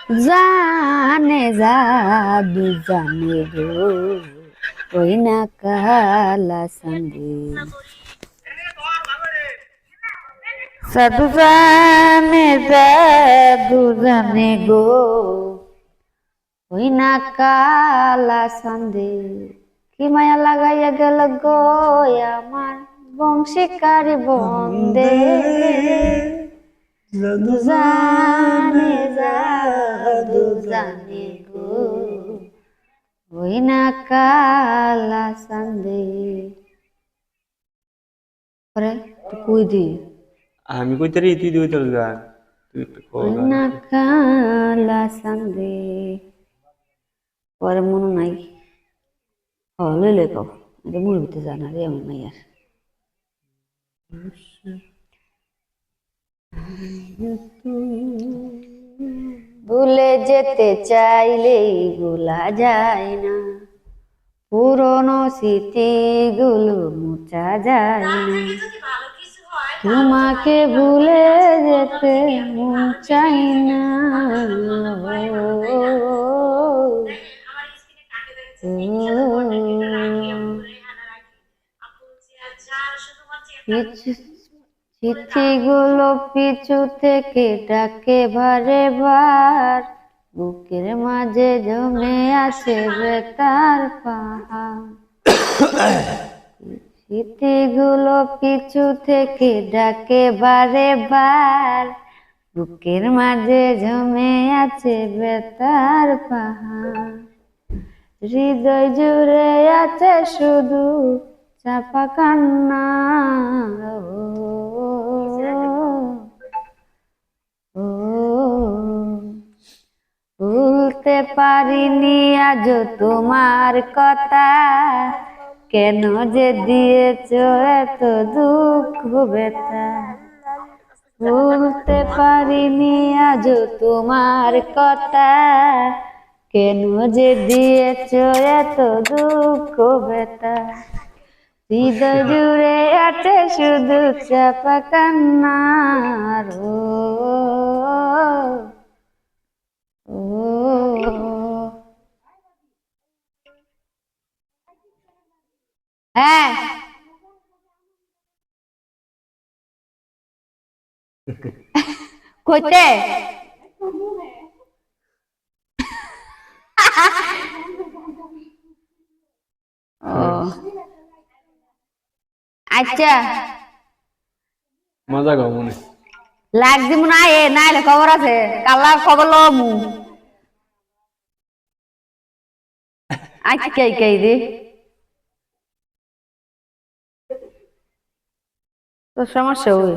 জানে জাদু জানে গো ওই না কালা সঙ্গে সাধু জানে গো ওই না কালা সন্ধে কি মায়া লাগাইয়া গেল গো আমার বংশীকারী বন্দে জাদু জানে গো ওই না কালা সন্ধে পরে তুই দি আমি কইতারি তুই দিবি তোর গান তুই একটু ওই গান না কালা সন্ধে পরে মনে নাই হলে লেখো এটা মুড় ভিতরে জানা রে আমার মাইয়ার ভুলে যেতে চাইলেই ভোলা যায় না পুরনো স্মৃতিগুলো মোচা যায় না তোমাকে ভুলে যেতে মন চাই না চিঠিগুলো পিছু থেকে ডাকে বারে বার বুকের মাঝে জমে আছে বেতার পাহাড় স্মৃতিগুলো পিছু থেকে ডাকে বারে বার বুকের মাঝে জমে আছে বেতার পাহাড় হৃদয় জুড়ে আছে শুধু চাপা কান্না ভুলতে পারিনি আজ তোমার কথা কেন যে দিয়েছ এত দুঃখ ব্যথা ভুলতে পারিনি আজ তোমার কথা কেন যে দিয়েছ এত দুঃখ ব্যথা হৃদয় জুড়ে আছে শুধু চাপা কান্নার হ্যাঁ কইতে আচ্ছা মজা গাও মনে লাগ দিব না এ নাইলে খবর আছে কালা খবর লমু আচ্ছা কে দি তো সমস্যা ওই